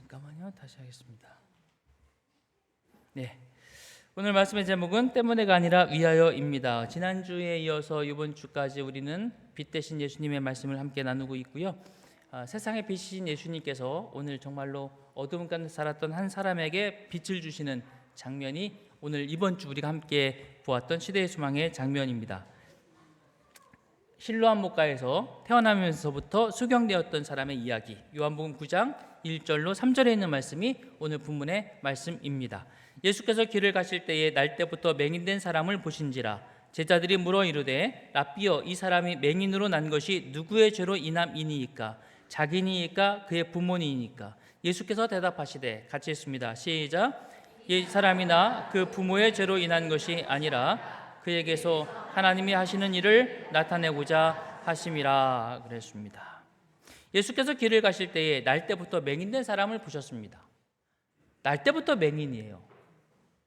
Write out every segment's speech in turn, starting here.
잠깐만요. 다시 하겠습니다. 네, 오늘 말씀의 제목은 때문에가 아니라 위하여입니다. 지난주에 이어서 이번 주까지 우리는 빛 대신 예수님의 말씀을 함께 나누고 있고요. 세상의 빛이신 예수님께서 오늘 정말로 어두움 가운데 살았던 한 사람에게 빛을 주시는 장면이 오늘 이번 주 우리가 함께 보았던 시대의 소망의 장면입니다. 실로암 목가에서 태어나면서부터 수경되었던 사람의 이야기, 요한복음 9장 1절로 3절에 있는 말씀이 오늘 본문의 말씀입니다. 예수께서 길을 가실 때에 날 때부터 맹인된 사람을 보신지라. 제자들이 물어 이르되 라삐여, 이 사람이 맹인으로 난 것이 누구의 죄로 인함이니이까? 자기니이까 그의 부모니이니까? 예수께서 대답하시되, 같이 읽습니다. 시작. 이 사람이나 그 부모의 죄로 인한 것이 아니라 그에게서 하나님이 하시는 일을 나타내고자 하심이라 그랬습니다. 예수께서 길을 가실 때에 날 때부터 맹인된 사람을 보셨습니다. 날 때부터 맹인이에요.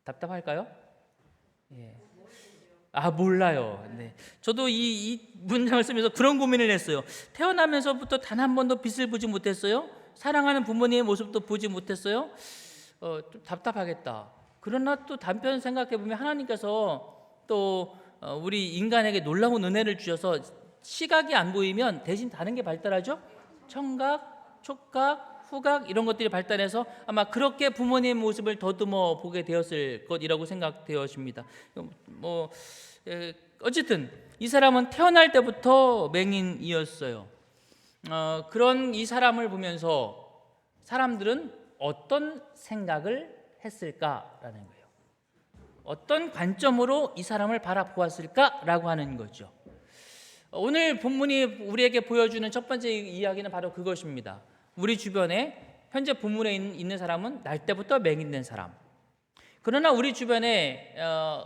답답할까요? 예. 몰라요. 네. 저도 이 문장을 쓰면서 그런 고민을 했어요. 태어나면서부터 단 한 번도 빛을 보지 못했어요. 사랑하는 부모님의 모습도 보지 못했어요. 좀 답답하겠다. 그러나 또 단편 생각해 보면 하나님께서 또 우리 인간에게 놀라운 은혜를 주셔서 시각이 안 보이면 대신 다른 게 발달하죠. 청각, 촉각, 후각 이런 것들이 발달해서 아마 그렇게 부모님의 모습을 더듬어 보게 되었을 것이라고 생각되어집니다. 어쨌든 이 사람은 태어날 때부터 맹인이었어요. 그런 이 사람을 보면서 사람들은 어떤 생각을 했을까라는 거예요. 어떤 관점으로 이 사람을 바라보았을까라고 하는 거죠. 오늘 본문이 우리에게 보여주는 첫 번째 이야기는 바로 그것입니다. 우리 주변에 현재 본문에 있는 사람은 날 때부터 맹인된 사람. 그러나 우리 주변에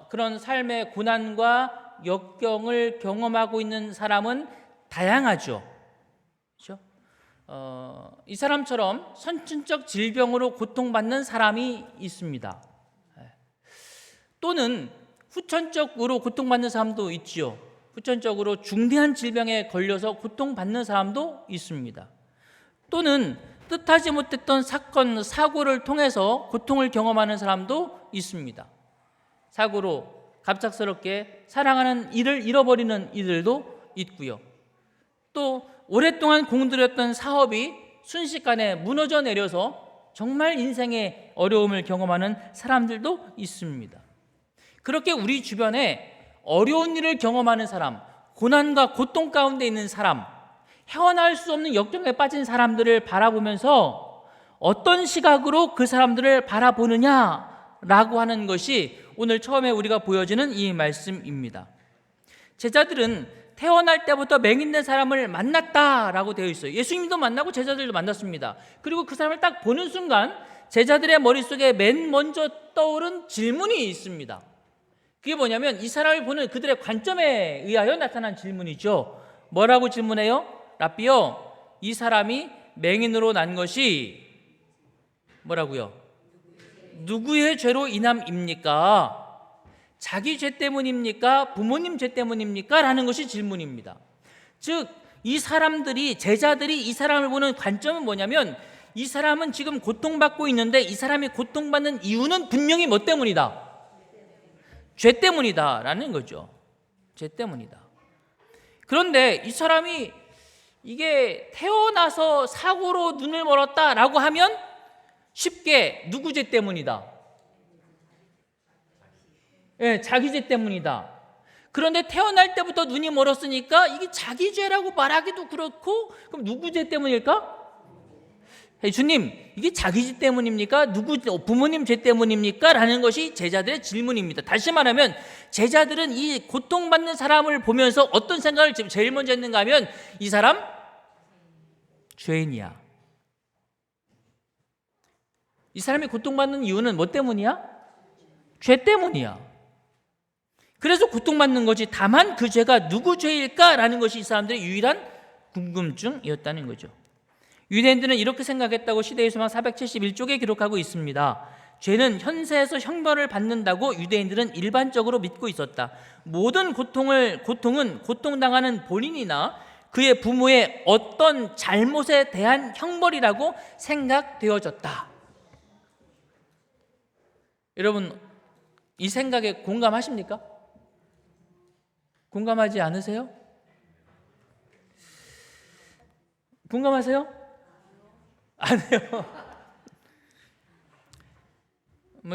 그런 삶의 고난과 역경을 경험하고 있는 사람은 다양하죠. 그렇죠? 이 사람처럼 선천적 질병으로 고통받는 사람이 있습니다. 또는 후천적으로 고통받는 사람도 있지요. 후천적으로 중대한 질병에 걸려서 고통받는 사람도 있습니다. 또는 뜻하지 못했던 사건, 사고를 통해서 고통을 경험하는 사람도 있습니다. 사고로 갑작스럽게 사랑하는 이를 잃어버리는 이들도 있고요. 또 오랫동안 공들였던 사업이 순식간에 무너져 내려서 정말 인생의 어려움을 경험하는 사람들도 있습니다. 그렇게 우리 주변에 어려운 일을 경험하는 사람, 고난과 고통 가운데 있는 사람, 헤어나올 수 없는 역경에 빠진 사람들을 바라보면서 어떤 시각으로 그 사람들을 바라보느냐라고 하는 것이 오늘 처음에 우리가 보여지는 이 말씀입니다. 제자들은 태어날 때부터 맹인된 사람을 만났다라고 되어 있어요. 예수님도 만나고 제자들도 만났습니다. 그리고 그 사람을 딱 보는 순간 제자들의 머릿속에 맨 먼저 떠오른 질문이 있습니다. 그게 뭐냐면 이 사람을 보는 그들의 관점에 의하여 나타난 질문이죠. 뭐라고 질문해요? 라삐여, 이 사람이 맹인으로 난 것이 뭐라고요? 누구의 죄로 인함입니까? 자기 죄 때문입니까? 부모님 죄 때문입니까? 라는 것이 질문입니다. 즉, 이 사람들이, 제자들이 이 사람을 보는 관점은 뭐냐면 이 사람은 지금 고통받고 있는데 이 사람이 고통받는 이유는 분명히 뭐 때문이다? 죄 때문이다 라는 거죠. 죄 때문이다. 그런데 이 사람이 이게 태어나서 사고로 눈을 멀었다라고 하면 쉽게 누구 죄 때문이다? 자기 죄 때문이다. 그런데 태어날 때부터 눈이 멀었으니까 이게 자기 죄라고 말하기도 그렇고, 그럼 누구 죄 때문일까? 주님, 이게 자기 죄 때문입니까? 부모님 죄 때문입니까? 라는 것이 제자들의 질문입니다. 다시 말하면 제자들은 이 고통받는 사람을 보면서 어떤 생각을 제일 먼저 했는가 하면 이 사람 죄인이야. 이 사람이 고통받는 이유는 뭐 때문이야? 죄 때문이야. 그래서 고통받는 거지. 다만 그 죄가 누구 죄일까라는 것이 이 사람들의 유일한 궁금증이었다는 거죠. 유대인들은 이렇게 생각했다고 시대의 소망 471쪽에 기록하고 있습니다. 죄는 현세에서 형벌을 받는다고 유대인들은 일반적으로 믿고 있었다. 모든 고통은 고통당하는 본인이나 그의 부모의 어떤 잘못에 대한 형벌이라고 생각되어졌다. 여러분, 이 생각에 공감하십니까? 공감하지 않으세요? 공감하세요? 안 해요.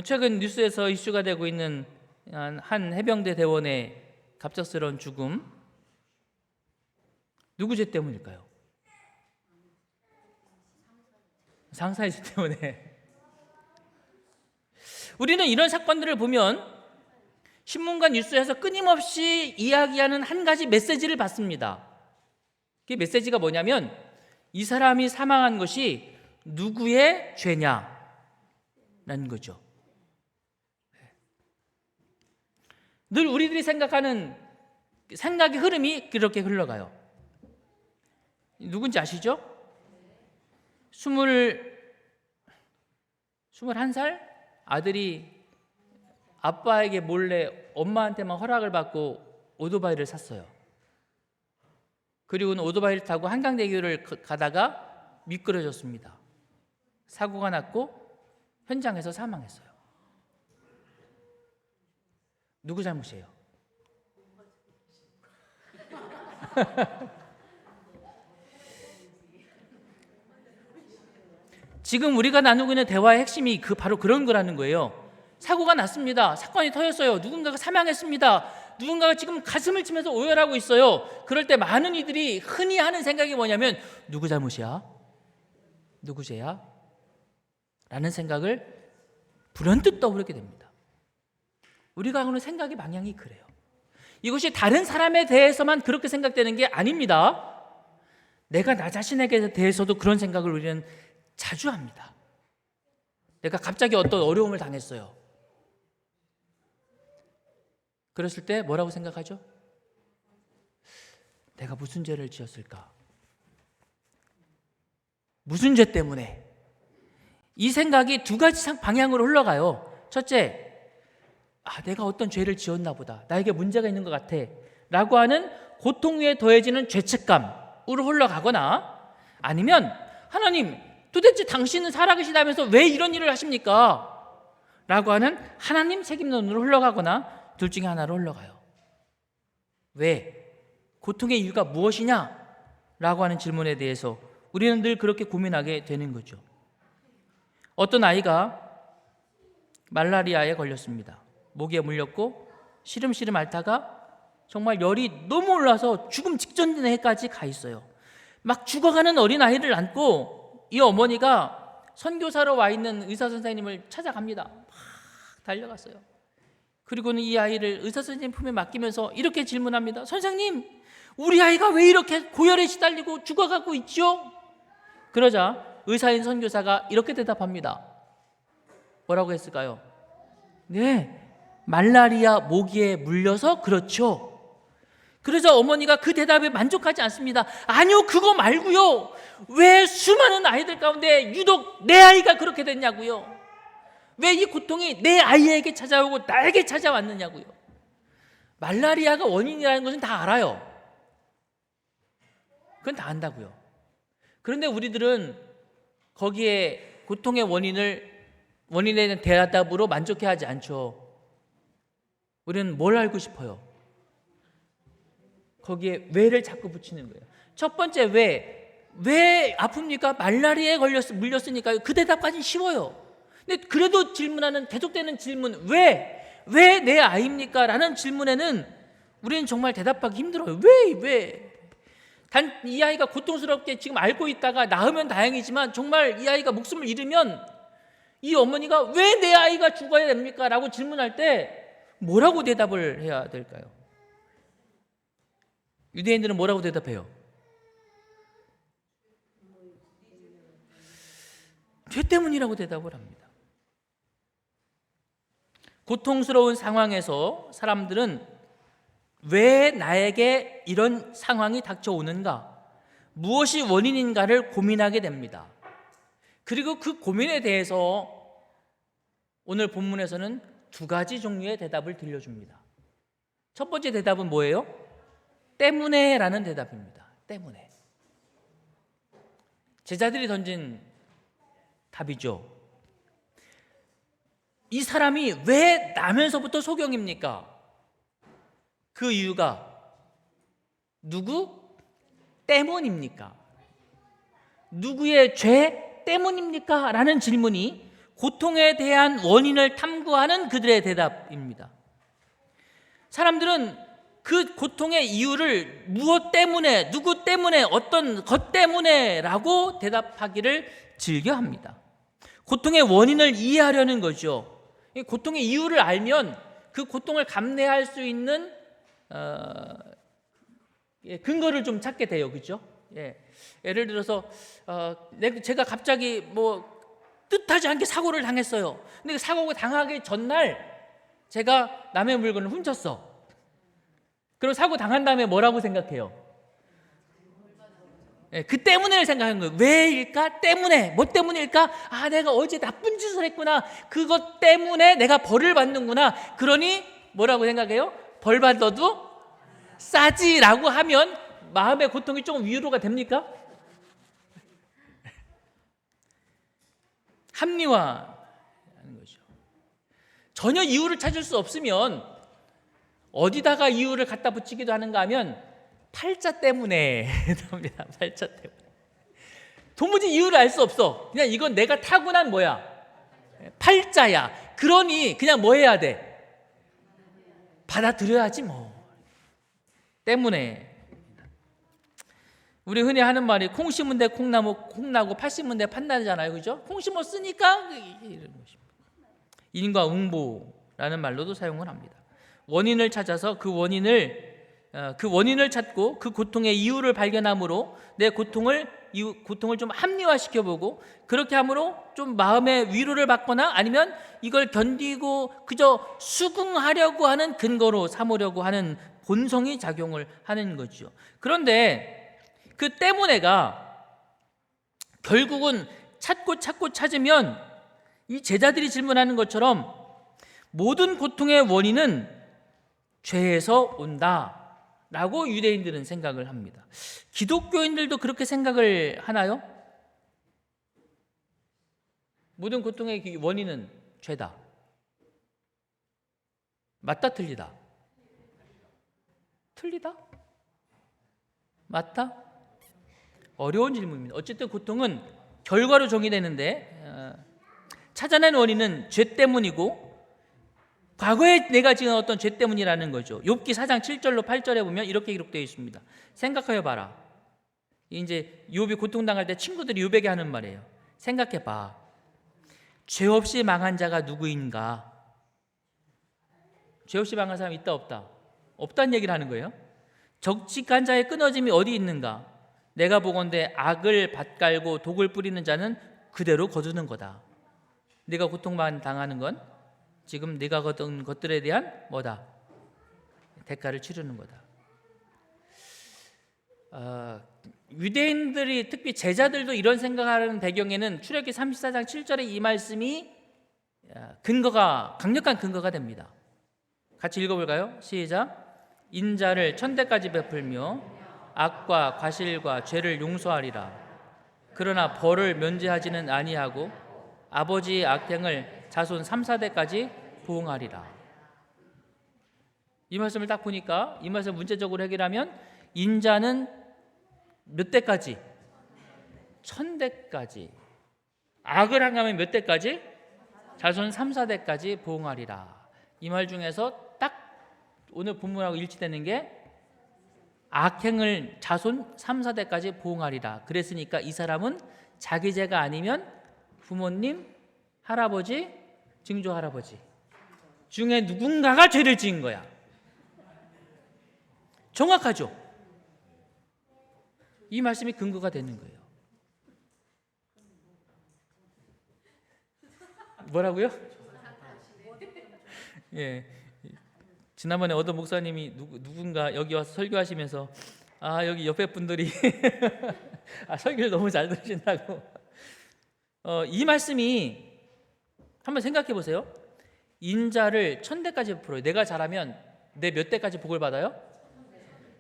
최근 뉴스에서 이슈가 되고 있는 한 해병대 대원의 갑작스러운 죽음, 누구 죄 때문일까요? 상사의 죄 때문에. 우리는 이런 사건들을 보면 신문과 뉴스에서 끊임없이 이야기하는 한 가지 메시지를 받습니다. 그 메시지가 뭐냐면, 이 사람이 사망한 것이 누구의 죄냐라는 거죠. 늘 우리들이 생각하는 생각의 흐름이 그렇게 흘러가요. 누군지 아시죠? 21살 아들이 아빠에게 몰래 엄마한테만 허락을 받고 오토바이를 샀어요. 그리고는 오토바이를 타고 한강대교를 가다가 미끄러졌습니다. 사고가 났고 현장에서 사망했어요. 누구 잘못이에요? 지금 우리가 나누고 있는 대화의 핵심이 바로 그런 거라는 거예요. 사고가 났습니다. 사건이 터졌어요. 누군가가 사망했습니다. 누군가가 지금 가슴을 치면서 오열하고 있어요. 그럴 때 많은 이들이 흔히 하는 생각이 뭐냐면, 누구 잘못이야? 누구 죄야? 라는 생각을 불현듯 떠오르게 됩니다. 우리가 하는 생각의 방향이 그래요. 이것이 다른 사람에 대해서만 그렇게 생각되는 게 아닙니다. 내가 나 자신에게 대해서도 그런 생각을 우리는 자주 합니다. 내가 갑자기 어떤 어려움을 당했어요. 그랬을 때 뭐라고 생각하죠? 내가 무슨 죄를 지었을까? 무슨 죄 때문에? 이 생각이 두 가지 방향으로 흘러가요. 첫째, 내가 어떤 죄를 지었나 보다. 나에게 문제가 있는 것 같아. 라고 하는 고통 위에 더해지는 죄책감으로 흘러가거나, 아니면 하나님, 도대체 당신은 살아계시다면서 왜 이런 일을 하십니까? 라고 하는 하나님 책임론으로 흘러가거나, 둘 중에 하나로 흘러가요. 왜? 고통의 이유가 무엇이냐? 라고 하는 질문에 대해서 우리는 늘 그렇게 고민하게 되는 거죠. 어떤 아이가 말라리아에 걸렸습니다. 모기에 물렸고 시름시름 앓다가 정말 열이 너무 올라서 죽음 직전에까지 가 있어요. 막 죽어가는 어린아이를 안고 이 어머니가 선교사로 와 있는 의사 선생님을 찾아갑니다. 막 달려갔어요. 그리고는 이 아이를 의사 선생님 품에 맡기면서 이렇게 질문합니다. 선생님, 우리 아이가 왜 이렇게 고열에 시달리고 죽어가고 있죠? 그러자 의사인 선교사가 이렇게 대답합니다. 뭐라고 했을까요? 네, 말라리아 모기에 물려서 그렇죠. 그래서 어머니가 그 대답에 만족하지 않습니다. 아니요, 그거 말고요. 왜 수많은 아이들 가운데 유독 내 아이가 그렇게 됐냐고요. 왜 이 고통이 내 아이에게 찾아오고 나에게 찾아왔느냐고요. 말라리아가 원인이라는 것은 다 알아요. 그건 다 안다고요. 그런데 우리들은 거기에 고통의 원인에 대한 대답으로 만족해하지 않죠. 우리는 뭘 알고 싶어요? 거기에 왜를 자꾸 붙이는 거예요. 첫 번째 왜 아픕니까? 말라리아에 물렸으니까요. 그 대답까지는 쉬워요. 근데 그래도 질문하는 계속되는 질문, 왜 내 아이입니까? 라는 질문에는 우리는 정말 대답하기 힘들어요. 왜? 단 이 아이가 고통스럽게 지금 앓고 있다가 나으면 다행이지만 정말 이 아이가 목숨을 잃으면 이 어머니가 왜 내 아이가 죽어야 됩니까? 라고 질문할 때 뭐라고 대답을 해야 될까요? 유대인들은 뭐라고 대답해요? 죄 때문이라고 대답을 합니다. 고통스러운 상황에서 사람들은 왜 나에게 이런 상황이 닥쳐오는가? 무엇이 원인인가를 고민하게 됩니다. 그리고 그 고민에 대해서 오늘 본문에서는 두 가지 종류의 대답을 들려줍니다. 첫 번째 대답은 뭐예요? 때문에 라는 대답입니다. 때문에. 제자들이 던진 답이죠. 이 사람이 왜 나면서부터 소경입니까? 그 이유가 누구 때문입니까? 누구의 죄 때문입니까? 라는 질문이 고통에 대한 원인을 탐구하는 그들의 대답입니다. 사람들은 그 고통의 이유를 무엇 때문에, 누구 때문에, 어떤 것 때문에 라고 대답하기를 즐겨합니다. 고통의 원인을 이해하려는 거죠. 고통의 이유를 알면 그 고통을 감내할 수 있는 근거를 좀 찾게 돼요. 그죠? 예를 들어서 제가 갑자기 뜻하지 않게 사고를 당했어요. 근데 그 사고가 당하기 전날 제가 남의 물건을 훔쳤어. 그럼 사고 당한 다음에 뭐라고 생각해요? 그 때문에 생각하는 거예요. 왜일까? 때문에. 뭐 때문일까? 내가 어제 나쁜 짓을 했구나. 그것 때문에 내가 벌을 받는구나. 그러니 뭐라고 생각해요? 벌 받아도 싸지라고 하면 마음의 고통이 조금 위로가 됩니까? 합리화하는 거죠. 전혀 이유를 찾을 수 없으면 어디다가 이유를 갖다 붙이기도 하는가 하면 팔자 때문에 합니다. 팔자 때문에. 도무지 이유를 알 수 없어. 그냥 이건 내가 타고난 팔자야. 그러니 그냥 뭐 해야 돼? 받아들여야지 뭐. 때문에. 우리 흔히 하는 말이 콩 심은 데 콩나고 팥 심은 데 팥나잖아요. 그죠? 콩 심었으니까 이런 것입니다. 인과응보라는 말로도 사용을 합니다. 원인을 찾아서 그 원인을 찾고 그 고통의 이유를 발견함으로 내 고통을 좀 합리화시켜보고, 그렇게 함으로 좀 마음의 위로를 받거나 아니면 이걸 견디고 그저 수긍하려고 하는 근거로 삼으려고 하는 본성이 작용을 하는 거죠. 그런데 그 때문에가 결국은 찾고 찾으면 이 제자들이 질문하는 것처럼 모든 고통의 원인은 죄에서 온다라고 유대인들은 생각을 합니다. 기독교인들도 그렇게 생각을 하나요? 모든 고통의 원인은 죄다. 맞다, 틀리다? 틀리다? 맞다? 어려운 질문입니다. 어쨌든 고통은 결과로 정의되는데 찾아낸 원인은 죄 때문이고 과거에 내가 지은 어떤 죄 때문이라는 거죠. 욥기 4장 7절로 8절에 보면 이렇게 기록되어 있습니다. 생각해 봐라. 이제 욥이 고통당할 때 친구들이 욥에게 하는 말이에요. 생각해 봐. 죄 없이 망한 자가 누구인가? 죄 없이 망한 사람 있다 없다? 없다는 얘기를 하는 거예요. 적직한 자의 끊어짐이 어디 있는가? 내가 보건대 악을 밭갈고 독을 뿌리는 자는 그대로 거두는 거다. 네가 고통만 당하는 건 지금 네가 거둔 것들에 대한 뭐다? 대가를 치르는 거다. 유대인들이 특히 제자들도 이런 생각하는 배경에는 출애굽기 34장 7절의 이 말씀이 강력한 근거가 됩니다. 같이 읽어볼까요? 시작. 인자를 천대까지 베풀며 악과 과실과 죄를 용서하리라. 그러나 벌을 면제하지는 아니하고 아버지의 악행을 자손 3, 4대까지 보응하리라. 이 말씀을 딱 보니까 이 말씀을 문제적으로 해결하면 인자는 몇 대까지? 1000대까지. 악을 행하면 몇 대까지? 자손 3, 4대까지 보응하리라. 이 말 중에서 딱 오늘 본문하고 일치되는 게 악행을 자손 3, 4대까지 보응하리라. 그랬으니까 이 사람은 자기 죄가 아니면 부모님, 할아버지, 증조할아버지 중에 누군가가 죄를 지은 거야. 정확하죠? 이 말씀이 근거가 되는 거예요. 뭐라고요? 예. 지난번에 어떤 목사님이 누군가 여기 와서 설교하시면서 여기 옆에 분들이 설교를 너무 잘 들으신다고. 이 말씀이 한번 생각해 보세요. 인자를 1000대까지 베풀어요. 내가 잘하면 내 몇 대까지 복을 받아요?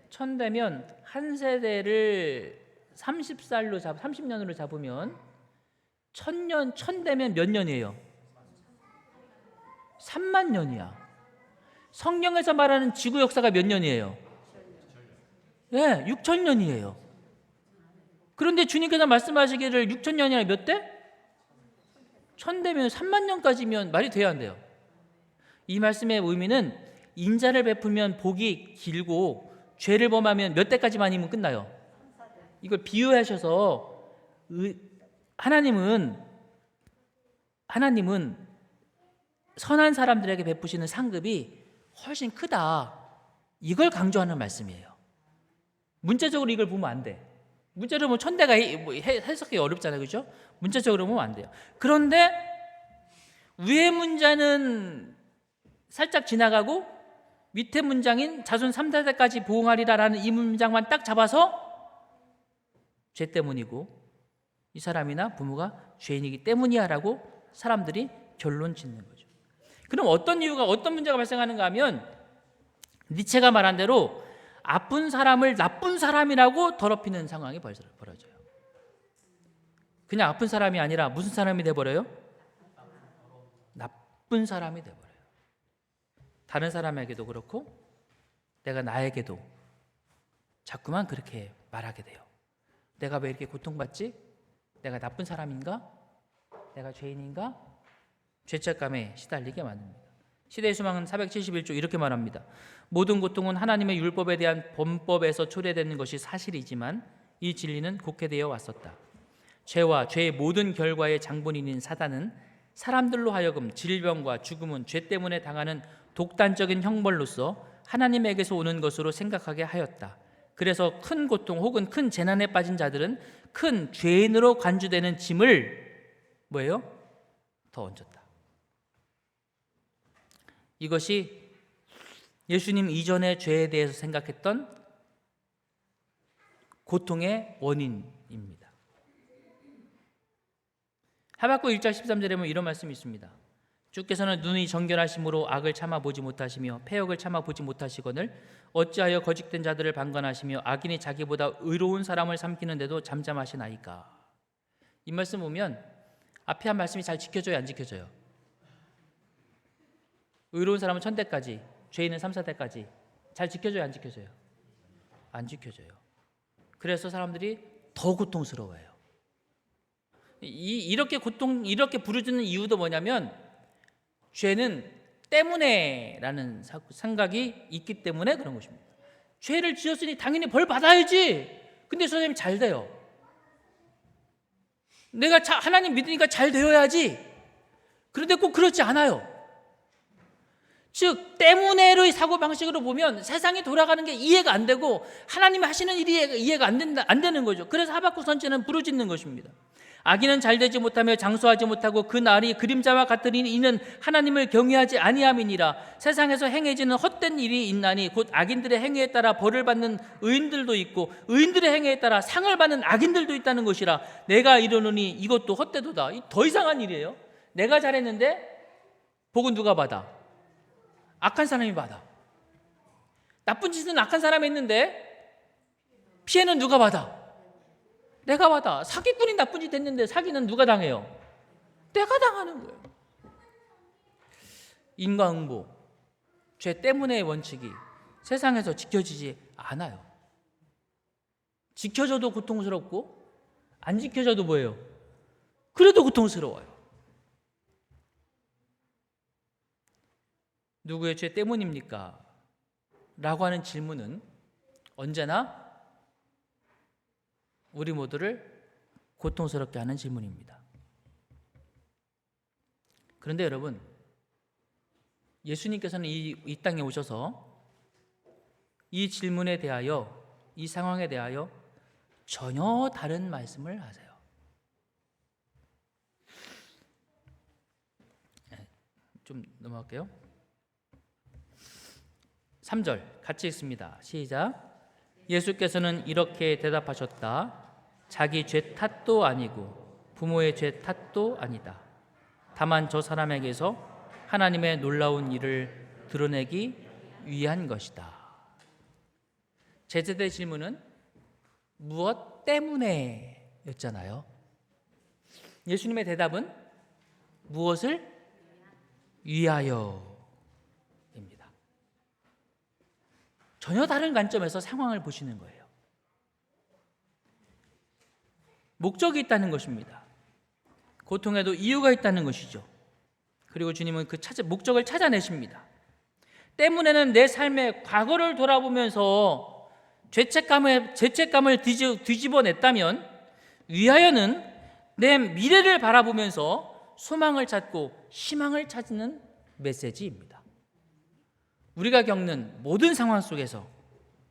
천대면 한 세대를 30년으로 잡으면 천대면 몇 년이에요? 3만 년이야. 성경에서 말하는 지구 역사가 몇 년이에요? 네, 6,000년이에요. 그런데 주님께서 말씀하시기를 6,000년이 아니라 몇 대? 천대면 3만 년까지면 말이 돼야 한대요. 이 말씀의 의미는 인자를 베풀면 복이 길고 죄를 범하면 몇 대까지만이면 끝나요. 이걸 비유하셔서 하나님은 선한 사람들에게 베푸시는 상급이 훨씬 크다. 이걸 강조하는 말씀이에요. 문자적으로 이걸 보면 안 돼. 문자적으로 보면 천대가 해석하기 어렵잖아요. 그죠? 문자적으로 보면 안 돼요. 그런데 위의 문자는 살짝 지나가고 밑에 문장인 자손 3, 4대까지 보응하리라라는 이 문장만 딱 잡아서 죄 때문이고 이 사람이나 부모가 죄인이기 때문이야 라고 사람들이 결론 짓는 거죠. 그럼 어떤 문제가 발생하는가 하면 니체가 말한 대로 아픈 사람을 나쁜 사람이라고 더럽히는 상황이 벌어져요. 그냥 아픈 사람이 아니라 무슨 사람이 돼버려요? 나쁜 사람이 돼버려요. 다른 사람에게도 그렇고 내가 나에게도 자꾸만 그렇게 말하게 돼요. 내가 왜 이렇게 고통받지? 내가 나쁜 사람인가? 내가 죄인인가? 죄책감에 시달리게 만듭니다. 시대의 수망은 471조 이렇게 말합니다. 모든 고통은 하나님의 율법에 대한 범법에서 초래되는 것이 사실이지만 이 진리는 곡해되어 왔었다. 죄와 죄의 모든 결과의 장본인인 사단은 사람들로 하여금 질병과 죽음은 죄 때문에 당하는 독단적인 형벌로서 하나님에게서 오는 것으로 생각하게 하였다. 그래서 큰 고통 혹은 큰 재난에 빠진 자들은 큰 죄인으로 간주되는 짐을 뭐예요? 더 얹었다. 이것이 예수님 이전의 죄에 대해서 생각했던 고통의 원인입니다. 하박국 1장 13절에 보면 이런 말씀이 있습니다. 주께서는 눈이 정결하심으로 악을 참아보지 못하시며 패역을 참아보지 못하시거늘 어찌하여 거짓된 자들을 방관하시며 악인이 자기보다 의로운 사람을 삼키는데도 잠잠하시나이까. 이 말씀 보면 앞에 한 말씀이 잘 지켜져요, 안 지켜져요? 의로운 사람은 1000대까지, 죄인은 3, 4대까지 잘 지켜져요, 안 지켜져요? 안 지켜져요. 그래서 사람들이 더 고통스러워해요. 이렇게 부르짖는 이유도 뭐냐면 죄는 때문에라는 생각이 있기 때문에 그런 것입니다. 죄를 지었으니 당연히 벌 받아야지. 근데 선생님 잘 돼요. 내가 하나님 믿으니까 잘 되어야지. 그런데 꼭 그렇지 않아요. 즉 때문에의 사고방식으로 보면 세상이 돌아가는 게 이해가 안 되고 하나님이 하시는 일이 이해가 안 되는 거죠. 그래서 하박국 선지자는 부르짖는 것입니다. 악인은 잘되지 못하며 장수하지 못하고 그 날이 그림자와 같으니 이는 하나님을 경외하지 아니함이니라. 세상에서 행해지는 헛된 일이 있나니 곧 악인들의 행위에 따라 벌을 받는 의인들도 있고 의인들의 행위에 따라 상을 받는 악인들도 있다는 것이라. 내가 이르노니 이것도 헛되도다. 더 이상한 일이에요. 내가 잘했는데 복은 누가 받아? 악한 사람이 받아. 나쁜 짓은 악한 사람이 했는데 피해는 누가 받아? 내가 받아. 사기꾼이 나쁜 짓 했는데 사기는 누가 당해요? 내가 당하는 거예요. 인과응보, 죄 때문의 원칙이 세상에서 지켜지지 않아요. 지켜져도 고통스럽고 안 지켜져도 뭐예요? 그래도 고통스러워요. 누구의 죄 때문입니까? 라고 하는 질문은 언제나 우리 모두를 고통스럽게 하는 질문입니다. 그런데 여러분, 예수님께서는 이 땅에 오셔서 이 질문에 대하여, 이 상황에 대하여 전혀 다른 말씀을 하세요. 좀 넘어갈게요. 3절 같이 읽습니다. 시작. 예수께서는 이렇게 대답하셨다. 자기 죄 탓도 아니고 부모의 죄 탓도 아니다. 다만 저 사람에게서 하나님의 놀라운 일을 드러내기 위한 것이다. 제자들의 질문은 무엇 때문에 였잖아요. 예수님의 대답은 무엇을 위하여 입니다. 전혀 다른 관점에서 상황을 보시는 거예요. 목적이 있다는 것입니다. 고통에도 이유가 있다는 것이죠. 그리고 주님은 그 목적을 찾아내십니다. 때문에는 내 삶의 과거를 돌아보면서 죄책감을 뒤집어냈다면, 위하여는 내 미래를 바라보면서 소망을 찾고 희망을 찾는 메시지입니다. 우리가 겪는 모든 상황 속에서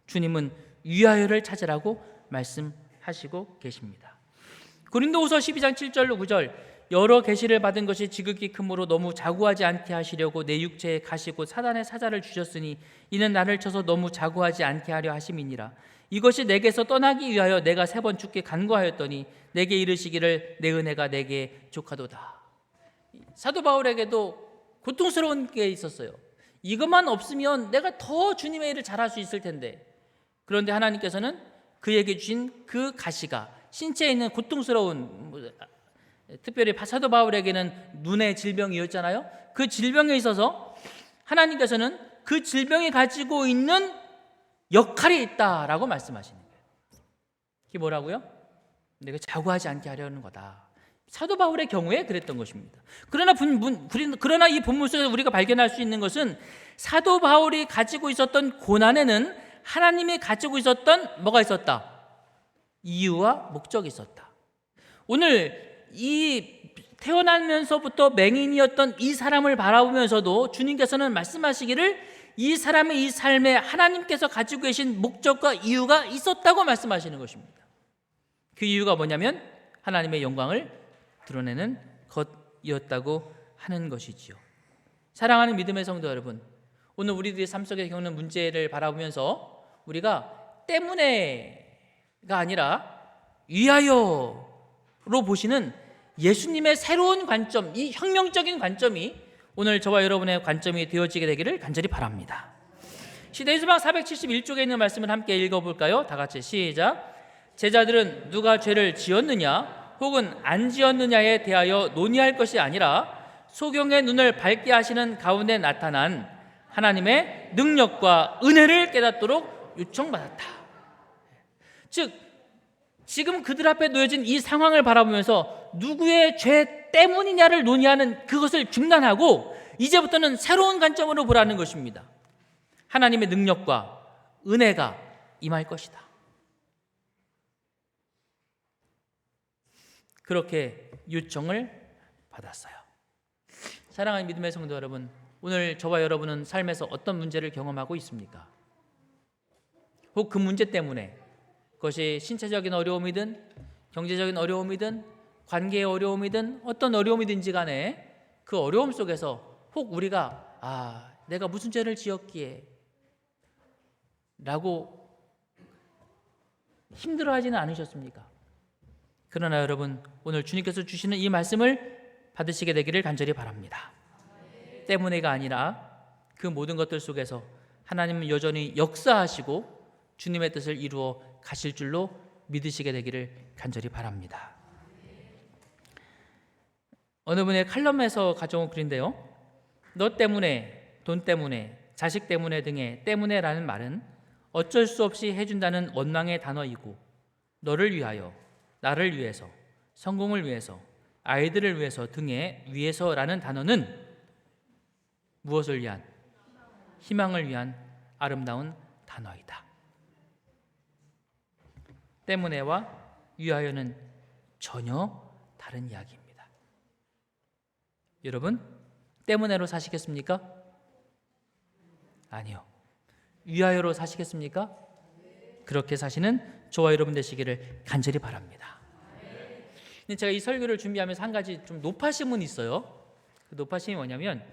주님은 위하여를 찾으라고 말씀하시고 계십니다. 고린도후서 12장 7절로 9절, 여러 계시를 받은 것이 지극히 크므로 너무 자고하지 않게 하시려고 내 육체에 가시고 사단의 사자를 주셨으니 이는 나를 쳐서 너무 자고하지 않게 하려 하심이니라. 이것이 내게서 떠나기 위하여 내가 3번 주께 간구하였더니 내게 이르시기를 내 은혜가 내게 족하도다. 사도 바울에게도 고통스러운 게 있었어요. 이것만 없으면 내가 더 주님의 일을 잘할 수 있을 텐데, 그런데 하나님께서는 그에게 주신 그 가시가 신체에 있는 고통스러운, 특별히 사도 바울에게는 눈의 질병이었잖아요. 그 질병에 있어서 하나님께서는 그 질병이 가지고 있는 역할이 있다라고 말씀하시는 거예요. 그게 뭐라고요? 내가 자고하지 않게 하려는 거다. 사도 바울의 경우에 그랬던 것입니다. 그러나 이 본문 속에서 우리가 발견할 수 있는 것은 사도 바울이 가지고 있었던 고난에는 하나님이 가지고 있었던 뭐가 있었다? 이유와 목적이 있었다. 오늘 이 태어나면서부터 맹인이었던 이 사람을 바라보면서도 주님께서는 말씀하시기를 이 사람의 이 삶에 하나님께서 가지고 계신 목적과 이유가 있었다고 말씀하시는 것입니다. 그 이유가 뭐냐면 하나님의 영광을 드러내는 것이었다고 하는 것이지요. 사랑하는 믿음의 성도 여러분, 오늘 우리들의 삶 속에 겪는 문제를 바라보면서 우리가 때문에가 아니라 위하여로 보시는 예수님의 새로운 관점, 이 혁명적인 관점이 오늘 저와 여러분의 관점이 되어지게 되기를 간절히 바랍니다. 시대의 수방 471쪽에 있는 말씀을 함께 읽어볼까요? 다 같이 시작. 제자들은 누가 죄를 지었느냐 혹은 안 지었느냐에 대하여 논의할 것이 아니라 소경의 눈을 밝게 하시는 가운데 나타난 하나님의 능력과 은혜를 깨닫도록 요청받았다. 즉 지금 그들 앞에 놓여진 이 상황을 바라보면서 누구의 죄 때문이냐를 논의하는 그것을 중단하고 이제부터는 새로운 관점으로 보라는 것입니다. 하나님의 능력과 은혜가 임할 것이다. 그렇게 요청을 받았어요. 사랑하는 믿음의 성도 여러분, 오늘 저와 여러분은 삶에서 어떤 문제를 경험하고 있습니까? 혹 그 문제 때문에 그것이 신체적인 어려움이든 경제적인 어려움이든 관계의 어려움이든 어떤 어려움이든지 간에 그 어려움 속에서 혹 우리가 내가 무슨 죄를 지었기에 라고 힘들어하지는 않으셨습니까? 그러나 여러분, 오늘 주님께서 주시는 이 말씀을 받으시게 되기를 간절히 바랍니다. 때문에가 아니라 그 모든 것들 속에서 하나님은 여전히 역사하시고 주님의 뜻을 이루어 가실 줄로 믿으시게 되기를 간절히 바랍니다. 어느 분의 칼럼에서 가져온 글인데요, 너 때문에, 돈 때문에, 자식 때문에 등의 때문에라는 말은 어쩔 수 없이 해준다는 원망의 단어이고, 너를 위하여, 나를 위해서, 성공을 위해서, 아이들을 위해서 등의 위해서라는 단어는 무엇을 위한? 희망을 위한 아름다운 단어이다. 때문에와 위하여는 전혀 다른 이야기입니다. 여러분, 때문에로 사시겠습니까? 아니요. 위하여로 사시겠습니까? 그렇게 사시는 저와 여러분 되시기를 간절히 바랍니다. 근데 제가 이 설교를 준비하면서 한 가지 좀 노파심은 있어요. 그 노파심이 뭐냐면,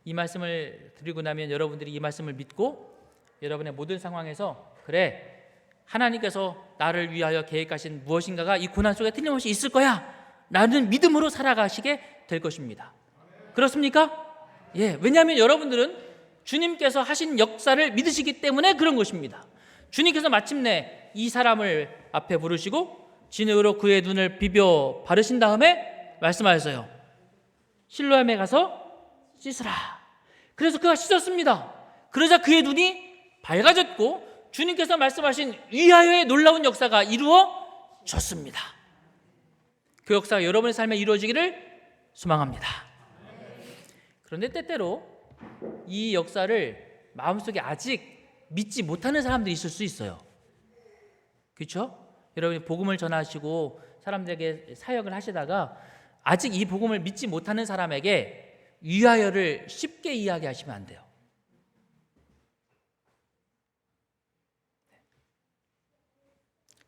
이 말씀을 드리고 나면 여러분들이 이 말씀을 믿고 여러분의 모든 상황에서 그래, 하나님께서 나를 위하여 계획하신 무엇인가가 이 고난 속에 틀림없이 있을 거야 라는 믿음으로 살아가시게 될 것입니다. 그렇습니까? 예, 왜냐하면 여러분들은 주님께서 하신 역사를 믿으시기 때문에 그런 것입니다. 주님께서 마침내 이 사람을 앞에 부르시고 진흙으로 그의 눈을 비벼 바르신 다음에 말씀하셨어요. 실로암에 가서 씻으라. 그래서 그가 씻었습니다. 그러자 그의 눈이 밝아졌고 주님께서 말씀하신 위하여의 놀라운 역사가 이루어졌습니다. 그 역사가 여러분의 삶에 이루어지기를 소망합니다. 그런데 때때로 이 역사를 마음속에 아직 믿지 못하는 사람들이 있을 수 있어요. 그렇죠? 여러분이 복음을 전하시고 사람들에게 사역을 하시다가 아직 이 복음을 믿지 못하는 사람에게 위하여를 쉽게 이야기하시면 안 돼요.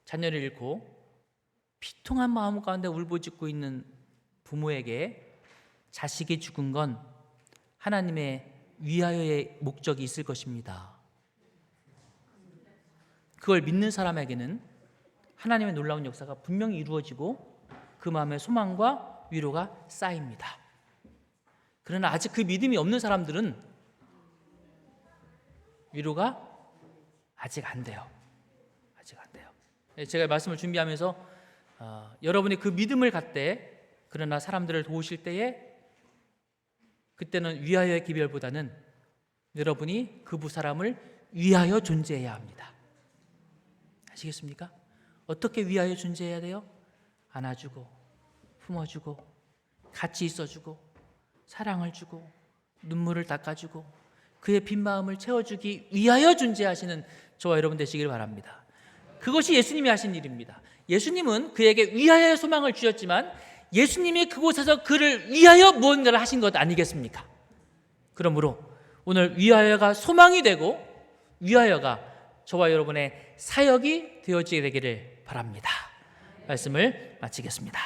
자녀를 잃고 비통한 마음 가운데 울부짖고 있는 부모에게 자식이 죽은 건 하나님의 위하여의 목적이 있을 것입니다. 그걸 믿는 사람에게는 하나님의 놀라운 역사가 분명히 이루어지고 그 마음의 소망과 위로가 쌓입니다. 그러나 아직 그 믿음이 없는 사람들은 위로가 아직 안 돼요. 아직 안 돼요. 제가 말씀을 준비하면서 여러분이 그 믿음을 갖되 그러나 사람들을 도우실 때에 그때는 위하여의 기별보다는 여러분이 그 사람을 위하여 존재해야 합니다. 아시겠습니까? 어떻게 위하여 존재해야 돼요? 안아주고 품어주고 같이 있어주고 사랑을 주고 눈물을 닦아주고 그의 빈 마음을 채워주기 위하여 존재하시는 저와 여러분 되시길 바랍니다. 그것이 예수님이 하신 일입니다. 예수님은 그에게 위하여의 소망을 주셨지만 예수님이 그곳에서 그를 위하여 무언가를 하신 것 아니겠습니까? 그러므로 오늘 위하여가 소망이 되고 위하여가 저와 여러분의 사역이 되어지게 되기를 바랍니다. 말씀을 마치겠습니다.